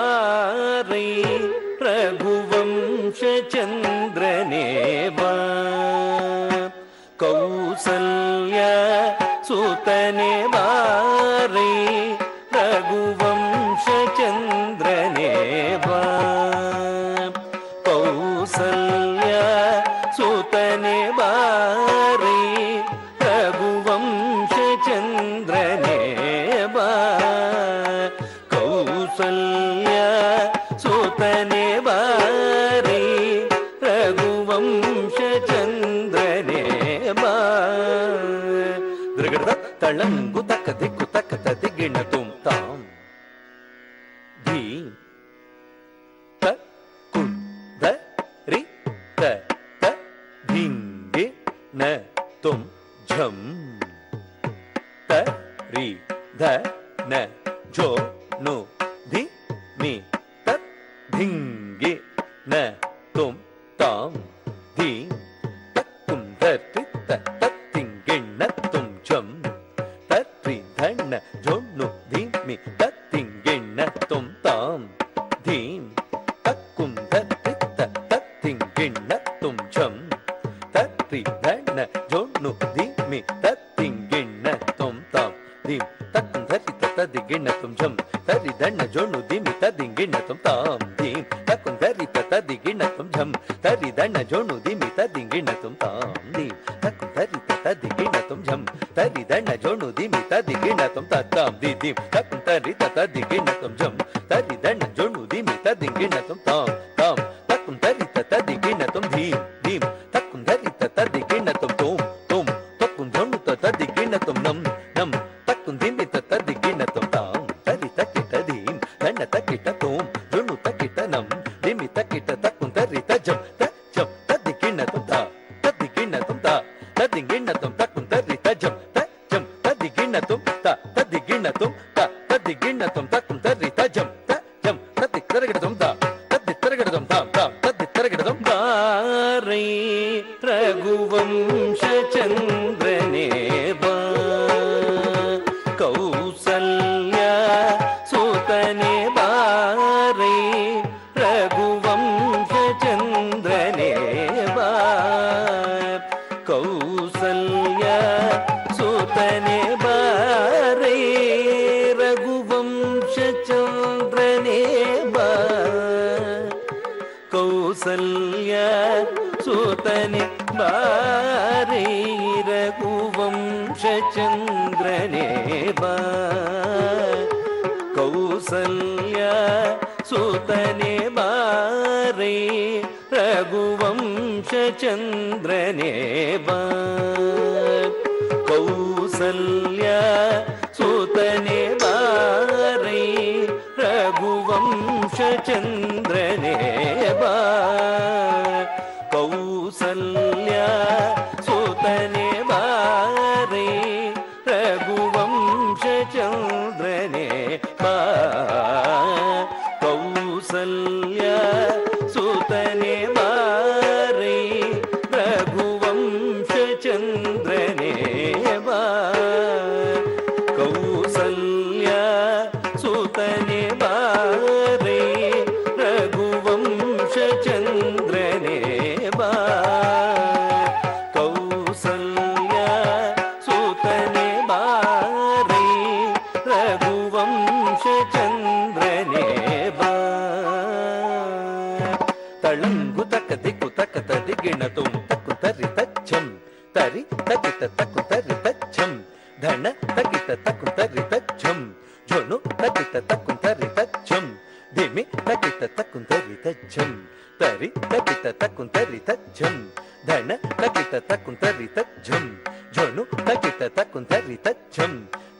ಬಾರೈ ರಘುವಂಶ ಚಂದ್ರನೇ ಬಾ ಕೌಸಲ್ಯ ಸುತನೆ ಬಾರೈ ರಘುವಂಶ ಚಂದ್ರನೇ ಬಾ ಕೌಸಲ್ಯ ಸುತನೆ ಬಾರೈ ರಘುವಂಶ ಚಂದ್ರನೇ ಬಾ ಕೌಸಲ್ಯ ಸುತನೆ ಬಾರೈ ರಘುವಂಶ ಚಂದ್ರನೇ ಬಾ ದೃಗಡ ತಳಂಗು ತಕ್ಕ ದಿಕ್ಕು ತಕ್ಕ ದಿಗಿಣ ತುಂ ತಾಂ ಧೀ ತ ಕುಂ ದ ರಿ ತ ತ ಧಿಂಗಿ ನ ತುಂ ಝಂ ತ ರಿ ಧ ನ ಝೋ ನು ಧಿ ಮಿ ತ ಧಿಂಗಿ ನ ತುಂ ತಾಂ ಧೀ ತ ಕುಂ ಧ ರಿ ತ ತ ಧಿಂಗಿಣ ತುಂ ಝಂ ತ ರಿ ಧ ನ ಝೋ ನು ಧಿ ಮಿ ತ ಧಿಂಗಿಣ ತುಂ ತಾಂ ಧೀಂ ತ ಕುಂ ಧ ರಿ ತ ತ ಧಿಂಗಿಣ ತುಂ ಝಂ ತ ರಿ ಧ ನ ಝೋ ನು ಧಿ ಮಿ ತ ಧಿಂಗಿಣ ತುಂ ತಾಂ ಧೀಂ ತ ಕುಂ ಧ ರಿ ತ ತ ಧಿಂಗಿಣ ತುಂ ಝಂ ತ ರಿ ಧ ನ ಝೋ ನು ಧಿ ಮಿ ತ ಧಿಂಗಿಣ ತುಂ ತಾಂ ಧೀಂ ತ ಕುಂ ಧ ರಿ ತ ತ ಧಿಂಗಿಣ ತುಂ ಝಂ ತ ರಿ ಧ ನ ಝೋ ನು ಧಿ ಮಿ ತ ಧಿಂಗಿಣ ತುಂ ತಾಂ ಧೀಂ ತ ಕುಂ ಧ ರಿ ತ ತ ಧಿಂಗಿಣ ತುಂ ಝಂ ತ ರಿ ಧ ನ ಝೋ ನು ಧಿ ಮಿ ತ ಧಿಂಗಿಣ ತುಂ ತಾಂ ಧೀಂ ಧೀಂ ತ ಕುಂ ಧ ರಿ ತ ತ ಧಿಂಗಿಣ ತುಂ ಝಂ ತ ರಿ ಧ ನ ಝೋ ನು ಧಿ ಮಿ ತ ಧಿಂಗಿಣ ತುಂ ತಾಂ ತಾಂ ತ ಕುಂ ಧ ರಿ ತ ತ ಧಿಂಗಿಣ ತುಂ ಧೀಂ ಧೀಂ ತ ಕುಂ ಧ ರಿ ತ ತ ಧಿಂಗಿಣ ತುಂ ತೋಂ ತೋಂ ತ ಕುಂ ಝೋ ನು ತ ತ ಧಿಂಗಿಣ ತುಂ ನಂ ನಂ ತ ಕುಂ ಧಿ ಮಿ ತ ತ ಧಿಂಗಿಣ ತುಂ ತಾಂ ತ ರಿ ತ ಕಿ ತ ಧೀಂ ಧ ನ ತ ಕಿ ಟ ತೋಂ ಝೋ ನು ತ ಕಿ ಟ ನಂ ಧಿ ಮಿ ತ ಕಿ ಟ ತ ಕುಂ ಧ ರಿ ತ ಝಂ ತ ಝಂ ತ ಧಿಂಗಿಣ ತುಂ ತ ತ ಧಿಂಗಿಣ ತುಂ ತ ತ ಧಿಂಗಿಣ ತುಂ ತ ಕುಂ ಧ ರಿ ತ ಝಂ ತ ಝಂ ತ ಧಿಂಗಿಣ ತುಂ ತ ತ ಧಿಂಗಿಣ ತುಂ ತ ತ ಧಿಂಗಿಣ ತುಂ ತ ಕುಂ ಧ ರಿ ತ ಝಂ ತ ಝಂ ತ ದಿ ತರಗಡ ತುಂ ತ ತ ದಿ ತರಗಡ ತುಂ ತ ತ ದಿ ತರಗಡ ತುಂ ಬಾರೈ ರಘುವಂಶ ಚಂದ್ರನೇ ಬಾ ಕೌಸಲ್ಯ ಸುತನೆ ಬಾರೈ ರಘುವಂಶ ಚಂದ್ರನೇ ಬಾ ಕೌಸಲ್ಯ ಸುತನೆ ಬಾರೈ ರಘುವಂಶ ಚಂದ್ರನೇ ಬಾ ಕೌಸಲ್ಯ ಸುತನೆ ಬಾರೈ ರಘುವಂಶ ಚಂದ್ರನೇ ಬಾ ಕೌಸಲ್ಯ ಸುತನೆ ಬಾರೈ ರಘುವಂಶ ಚಂದ್ರನೇ ಬಾ ಕೌಸಲ್ಯ ಸುತನೆ ಬಾರೈ ರಘುವಂಶ ಚಂದ್ರನೇ ಬಾ ಕೌಸಲ್ಯ ಸುತನೆ ಬಾರೈ ರಘುವಂಶ ಚಂದ್ರನೇ ಬಾ ಕೌಸಲ್ಯ ಸುತನೆ ಬಾರೈ ರಘುವಂಶ ಚಂದ್ರನೇ ಬಾ ಕೌಸಲ್ಯ ಸುತನೆ ಬಾರೈ ರಘುವಂಶ ಚಂದ್ರನೇ ಬಾ ಕೌಸಲ್ಯ ಸುತನೆ ಬಾರೈ ರಘುವಂಶ ಚಂದ್ರನೇ ಬಾ ತಳಂಗು ತಕ್ಕ ದಿಕ್ಕು ತಕ್ಕ ತ ದಿಗಿಣ ತುಂ ತಕ್ಕು ತರಿ ತಚ್ಚಂ ತರಿ ತಕಿತ ತಕ್ಕು ತರಿ ತಚ್ಚಂ ಧನ ತಕಿತ ತಕ್ಕು ತರಿ ತಚ್ಚಂ ಝೋನು ತಕಿತ ತಕ್ಕು ತರಿ ತಚ್ಚಂ ಧಿಮಿ ತಕಿತ ತಕ್ಕು ತರಿ ತಚ್ಚಂ ತರಿ ತಕಿತ ತಕ್ಕು ತರಿ ತಚ್ಚಂ ಧನ ತಕಿತ ತಕ್ಕು ತರಿ ತಚ್ಚಂ ಝೋನು ತಕಿತ ತಕ್ಕು ತರಿ ತಚ್ಚಂ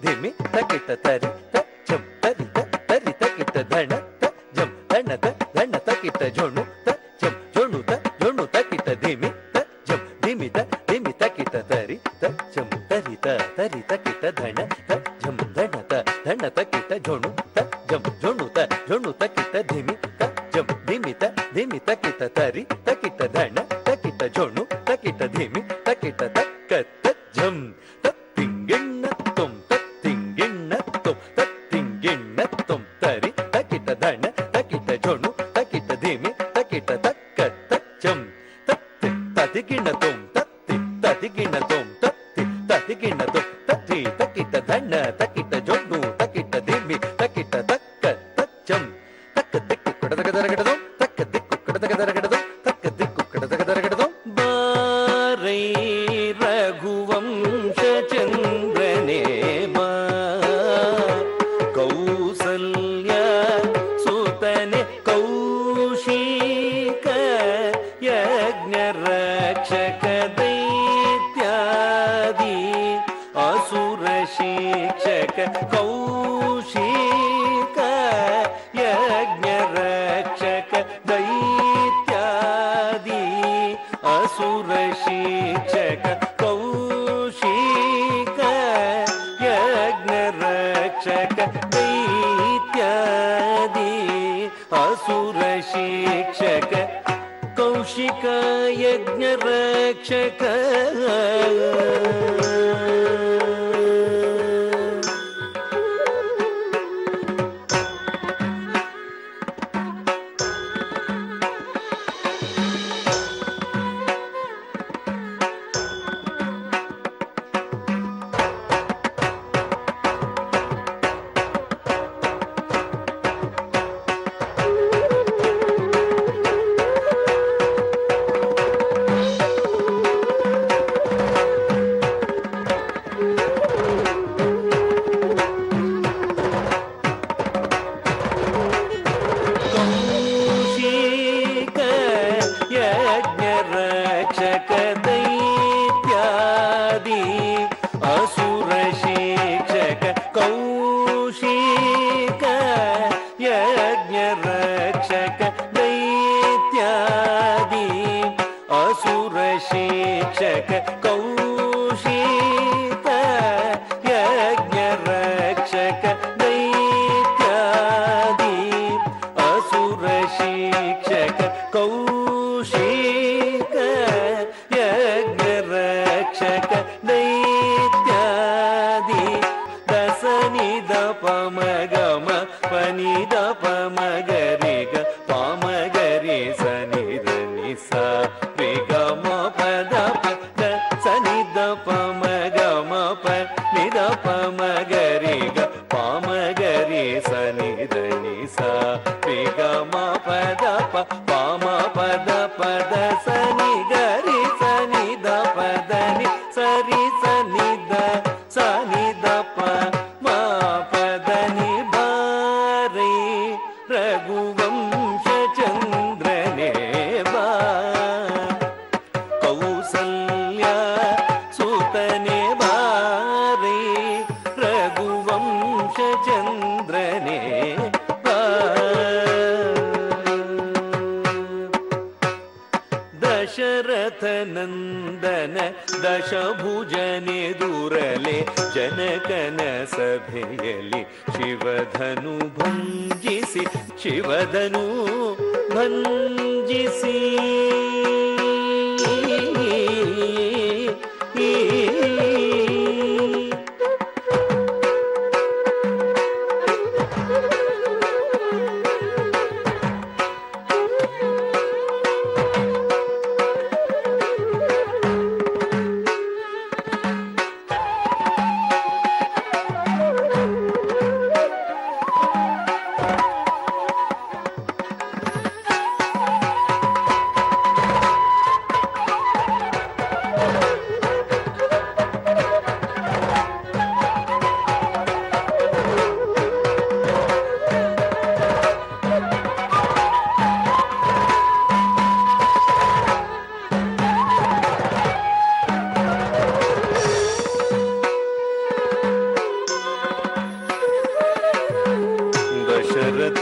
ಧಿಮಿ ತಕಿತ ತರಿ ತಚ್ಚಂ ತರಿ ತರಿ ತಕಿತ ಧನ ತಜಂ ಧನ ಧನ ತಕಿತ ಝೋನು ತಜಂ ಝೋನು ತಕಿತ ಧಿಮಿ ತಜಂ ಧಿಮಿ ತಕಿತ ತರಿ ತಜಂ ತರಿ ತಕಿತ ಧನ ತಜಂ ಧನ ತಕಿತ ಝೋನು ತಜಂ ಝೋನು ತಕಿತ ಧಿಮಿ ತಜಂ ಧಿಮಿ ತಕಿತ ತರಿ ತಕಿತ ಧನ ತಕಿತ ಝೋನು ತಕಿತ ಧಿಮಿ ತಕಿತ ತಕ್ಕ ತಜಂ ತತ್ತಿಂಗಿಣ್ಣ ತುಂ ತತ್ತಿಂಗಿಣ್ಣ ತುಂ ತತ್ತಿಂಗಿಣ್ಣ ತುಂ ತರಿ ತಕಿತ ಧನ ತಕ್ಕ ದಿಕ್ಕು ಕಡದಗದರಗಡದು ತಕ್ಕ ದಿಕ್ಕು ಕಡದಗದರಗಡದು ತಕ್ಕ ದಿಕ್ಕು ಕಡದಗದರಗಡದು ಬಾರೈ ರಘುವಂಶ ಚಂದ್ರನೇ ಬಾ ಕೌಸಲ್ಯ ಸುತನೆ ಕೌಶಿಕ ಯಜ್ಞ ರಕ್ಷಕ ದೈತ್ಯಾದಿ ಅಸುರ ಶಿಕ್ಷಕ ಕೌಶಿಕ ಯಜ್ಞ ರಕ್ಷಕ ದೈತ್ಯಾದಿ ಅಸುರ ಶಿಕ್ಷಕ ಕೌಶಿಕ ಯಜ್ಞ ರಕ್ಷಕ ದೈತ್ಯಾದಿ ಅಸುರ ಶಿಕ್ಷಕ ಕೌಶಿಕ ಯಜ್ಞ ರಕ್ಷಕ ನಂದನ ದಶಭುಜನೆದುರಲೆ ಜನಕನ ಸಭೆಯಲ್ಲಿ ಶಿವಧನು ಭಂಜಿಸಿ ಶಿವಧನು ಭಂಜಿಸಿ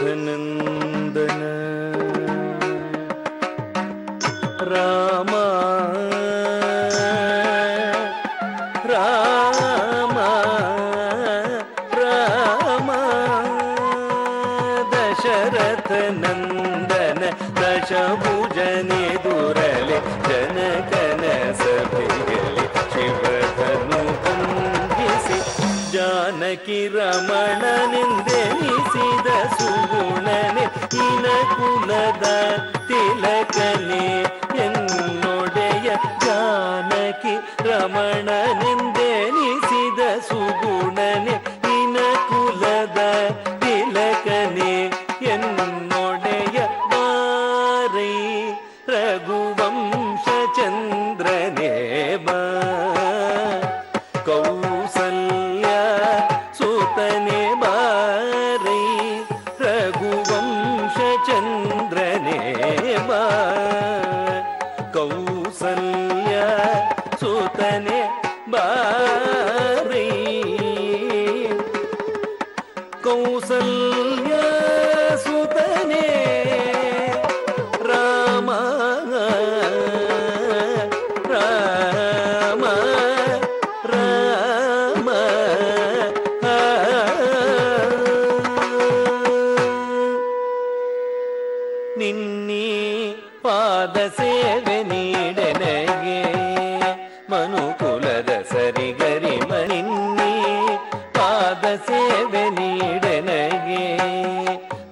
ದಶರಥನಂದನ ರಾಮ ರಾಮ ರಾಮ ದಶರಥನಂದನ ದಶಭುಜನೆದುರಲೆ ಜನಕನ ಸಭೆಯಲ್ಲಿ ಶಿವಧನು ಭಂಜಿಸಿ ಜಾನಕಿ ರಮಣನೆಂದೆನಿಸಿದ ಸುಗುಣನೆ ಇನ ಕುಲದ ತಿಲಕನೆ ಎನ್ನೊಡೆಯ ಜಾನಕಿ ರಮಣನೆಂದೆನಿಸಿದ ಸುಗುಣನೆ ಇನ ಕುಲದ ತಿಲಕನೆ ಎನ್ನೊ ನಿನ್ನೀ ಪಾದ ಸೇವೆ ನೀಡೆನಗೆ ಮನುಕುಲದ ಸರಿಗರಿ ನಿನ್ನೀ ಪಾದ ಸೇವೆ ನೀಡೆನಗೆ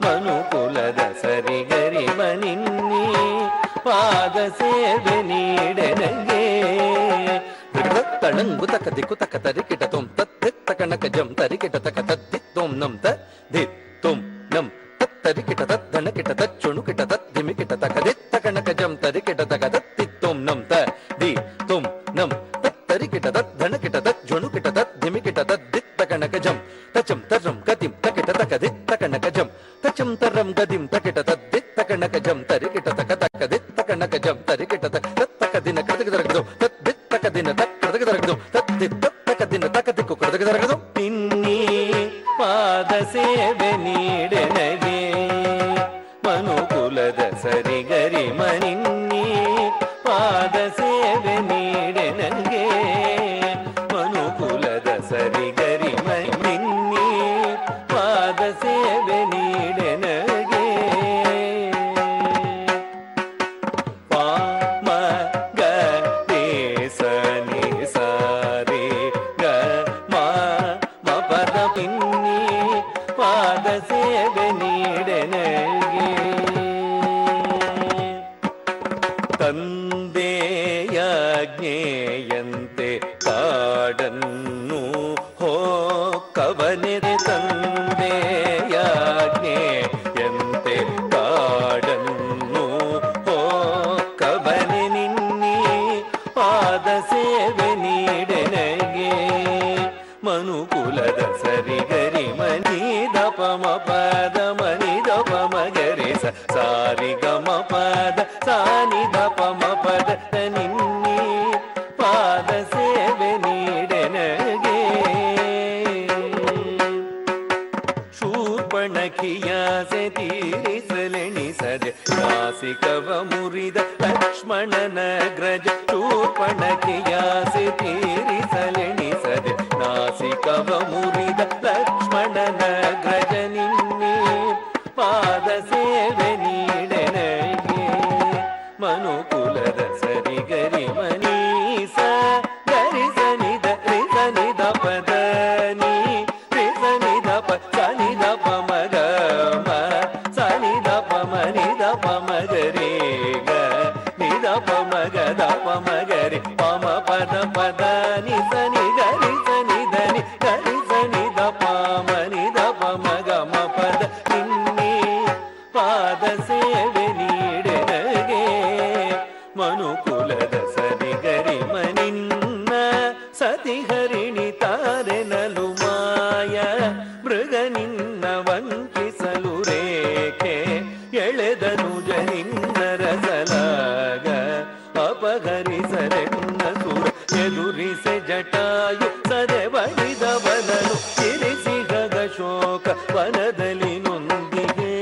ಮನುಕುಲದ ಸರಿಗರಿ ನಿನ್ನೀ ಪಾದ ಸೇವೆ ನೀಡೆನಗೆ ತಳಂಗು ತಕ ದಿಕ್ಕು ತಕ ತರಿಕಿಟ ತುಂ ತತ್ತಿತ್ತ ಕಣಕ ಜಂ ತರಿಕಿಟ ತಕ ತತ್ತಿತ್ತೋಂ ನಂ ತುಂ ನಂ ತತ್ತರಿಕಿಟ ತದ್ದಣಕಿಟ ತಚ್ಚುಣುಕಿಟ ತದ್ದಿಮಿಕಿಟ ತಕ ದಿತ್ತ ಕಣಕ ಜಂ ತರಿಕಿಟ ತಕ ತತ್ತಿತ್ತೋಂ ನಂ ದಿ ತುಂ ನಂ ತತ್ತರಿಕಿಟ ತದ್ದಣಕಿಟ ತಜ್ಜುಣುಕಿಟ ತದ್ದಿಮಿಕಿಟ ತದ್ದಿತ್ತ ಕಣಕ ಜಂ ತಚಂ ತರ್ರಂ ಗತಿಂ ತಕಿಟ ತಕ ದಿತ್ತ ಕಣಕ ಜಂ ತಚಂ ತರ್ರಂ ಗದಿಂ ತಕಿಟ ತದ್ದಿತ್ತ ಕಣಕ ಜಂ ತರಿಕಿಟ ತಕ ತಕ ದಿತ್ತ ಕಣಕ ಜಂ ತರಿಕಿಟ ತಕ ತತ್ತಕ ದಿನ ಕದಗದರಗದು ತದ್ದಿತ್ತ ದಿನ ತಕ್ಕದಗದರಗದು ತದ್ದಿತ್ತ ದಿನ ತಕ ದಿಕ್ಕು ಕದಗದರಗದು ನಿನ್ನೀ ಪಾದ ಸೇವೆ ನೀಡೆನಗೆ ಮನುಕುಲದ ಸರಿಗರಿ ನಿನ್ನೀ ಪಾದ ಸೇವೆ ನೀಡೆನಗೆ ಮನುಕುಲದ ಸರಿಗರಿ ನಿನ್ನೀ ಪಾದ ಸೇವೆ ನೀಡೆನಗೆ ಪಾಮ ಗ ರೇ ಸ ನಿ ಸ ರೇ ಗ ಮ ಮ ಪದ ನಿನ್ನೀ ಪಾದ ಸೇವೆ ನೀಡೆನಗೆ ತಂದೆಯಾಜ್ಞೆಯಂತೆ ಕಾಡನ್ನು ಹೋಕ್ಕವನೆದೆ ತಂದೆಯಾಜ್ಞೆಯಂತೆ ಕಾಡನ್ನು ಹೋಕ್ಕವನೆ ನಿನ್ನೀ ಪಾದ ಸೇವೆ ನೀಡೆನಗೆ ಮನುಕುಲದ ಸರಿಗರಿ ಮನಿದ ಪಮ ಪದ ಮನಿದ ಪಮ ಗರೆ ಸಾರಿ ಗಮ ಪದ ಸಾನಿದ ಪಮ ಪದ ನಿನ್ನೀ ಪಾದ ಸೇವೆ ನೀಡೆನಗೆ ಶೂರ್ಪಣಖಿಯಾಸೆ ತೀರಿಸಲೆಣಿಸದೆ ನಾಸಿಕವ ಮುರಿದ ಲಕ್ಷ್ಮಣನ ಗ್ರಜ ಶೂರ್ಪಣಖಿಯಾಸೆ ತೀರಿಸಲೆಣಿಸದೆ ನಾಸಿಕವ ಮುರಿದ ಲಕ್ಷ್ಮಣನ ಗ್ರಜ ನಿನ್ನೀ ಪಾದ ಸೇವೆ ನೀಡೆನಗೆ ಮನುಕುಲದ ಸರಿಗರಿ ಮನೀಸ ಗರಿಸ ನಿದ ರಿಸ ನಿದ ಪದ ನೀ ರಿಸ ನಿದ ಪ ಸನಿದ ಪ ಮಗ ಮ ಸನಿದ ಪ ಮನಿದ ಪ ಮಗರಿ ಗ ನಿದ ಪ ಮಗ ದ ಪ ಮಗರಿ ಪಮ ಪದ ಪದ ನಿ ಸನಿ ಗರಿ ಸನಿ ಧನಿ ಗರಿ ಸನಿ ದ ಪ ಮನಿದ ಪ ಮಗ ಮ ಪದ ನಿನ್ನೀ ಪಾದ ಸೇವೆ ನೀಡೆನಗೆ ಮನುಕುಲದ ಸರಿಗರಿ ನಿನ್ನ ಸತಿಹರಿಣಿ ತಾರೆನಲು ಮಾಯ ಮೃಗ ನಿನ್ನ ವಂಚಿಸಲು ರೇಖೆ ಎಳೆದನು ಜನಿನ್ನ ರಸಲಾಗ ಅಪಹರಿಸಲೆನ್ನ ಸುರ ಎದುರಿಸೆ ಜಟಾಯು ಸದೆ ಬಡಿದವನನು ಇರಿಸಿ ಗಗ ಶೋಕ ವನದಲ್ಲಿ ನೊಂದಿಗೆ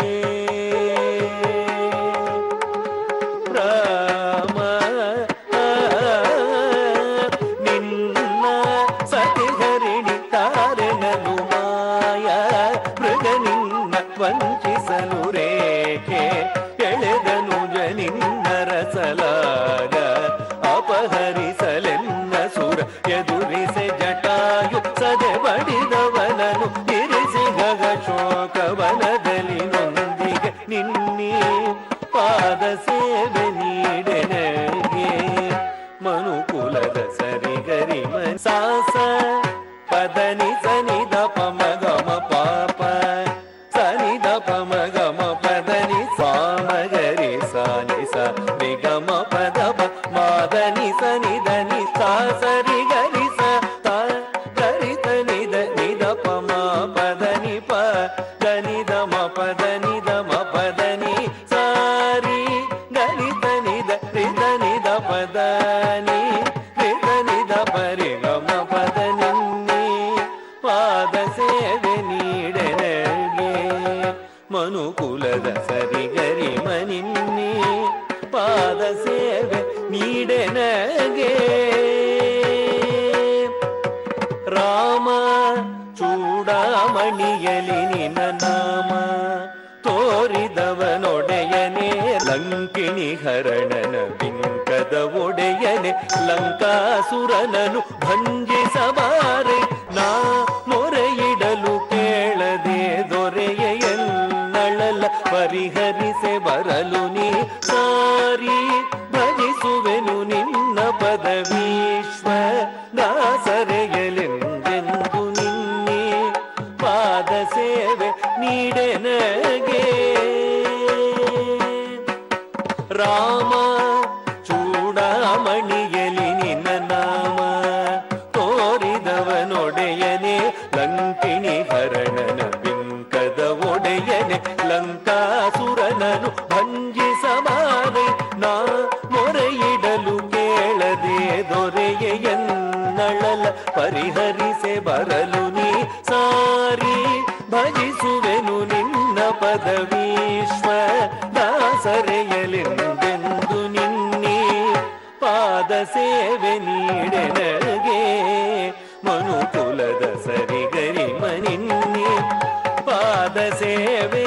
ರಾಮ ನಿನ್ನ ಸತಿಹರಿಣಿ ತಾರೆನಲು ಮಾಯ ಮೃಗ ನಿನ್ನ ವಂಚಿಸಲು ರೇಖೆ ಎಳೆದನು ಜನಿನ್ನ ರಸಲಾಗ ಅಪಹರಿಸಲೆನ್ನ ಸುರ ಎದುರಿಸೆ ಜಟಾಯು ಸದೆ ಬಡಿದವನನು ಇರಿಸಿ ಗಗ ಶೋಕವನದಲ್ಲಿ ನೊಂದಿಗೆ ನಿನ್ನೀ ಪಾದ ಸೇವೆ ನೀಡೆನಗೆ ಮನುಕುಲದ ಸರಿಗರಿ ಸಾಸ ಪದನಿ ಸನಿದ ಪಮ ಗಮ ಪಾಪ ಸನಿದ ಪಮ ಗಮ ಪದನಿ ಸಾಮಗರಿ ಸಾನಿ ಸ ನಿಗಮ ಪದ ಮಾದನಿ ಸನಿಧನಿ ಸಾ ಸರಿ ಗರಿ ಸ ಗರಿ ಸನಿದ ನಿದ ಪಮ ಪದನಿ ಪ ಗನಿದ ಮ ಪದನಿ ದ ಮ ಪದನಿ ಸಾರಿ ಗರಿ ಸನಿದ ರಿದನಿದ ಪದನಿ ರಿದನಿದ ಪರಿ ಗಮ ಪದ ನಿನ್ನೀ ಪಾದ ಸೇವೆ ನೀಡೆನಗೆ ಮನುಕುಲದ ಸರಿಗರಿ ನಿನ್ನೀ ಪಾದ ಸೇವೆ ನೀಡೆನಗೆ ರಾಮ ಚೂಡಾಮಣಿಯಲಿ ನಿನ್ನ ನಾಮ ತೋರಿದವನೊಡೆಯನೇ ಲಂಕಿಣಿ ಹರಣನ ಬಿಂಕದ ಒಡೆಯನೆ ಲಂಕಾಸುರನನು ಭಂಜಿಸಬಾರೆ ನಾ ಮೊರೆಯಿಡಲು ಕೇಳದೆ ದೊರೆಯ ಎನ್ನಳಲ ಪರಿಹರಿಸೆ ಬರಲು ನೀ ಸಾರಿ ಭಜಿಸುವೆನು ನಿನ್ನ ಪದವೀಶ್ವ ದಾಸರೆಯಲೆಂದೆಂದು ನಿನ್ನೆ ಪಾದ ಸೇವೆ ನೀಡೆನಗೆ ರಾಮ ಚೂಡಾಮಣಿಯಲಿ ನಿನ್ನ ನಾಮ ತೋರಿದವನೊಡೆಯನೆ ಲಂಕಿಣಿ ಹರಣನ ಬಿಂಕದ ಒಡೆಯನೆ ಲಂಕಾಸುರನನು ಭಂಜಿಸಬಾರೆ ನಾ ಮೊರೆಯಿಡಲು ಕೇಳದೆ ದೊರೆಯ ಎನ್ನಳಲ ಪರಿಹರಿಸೆ ಬರಲು ನೀ ಸಾರಿ ಭಜಿಸುವೆನು ನಿನ್ನ ಪದವೀಶ್ವ ದಾಸರೆಯಲೆಂದೆಂದು ನಿನ್ನೆ ಪಾದ ಸೇವೆ ನೀಡೆನಗೆ ಮನುಕುಲದ ಸರಿಗರಿಮ ನಿನ್ನೆ ಪಾದ ಸೇವೆ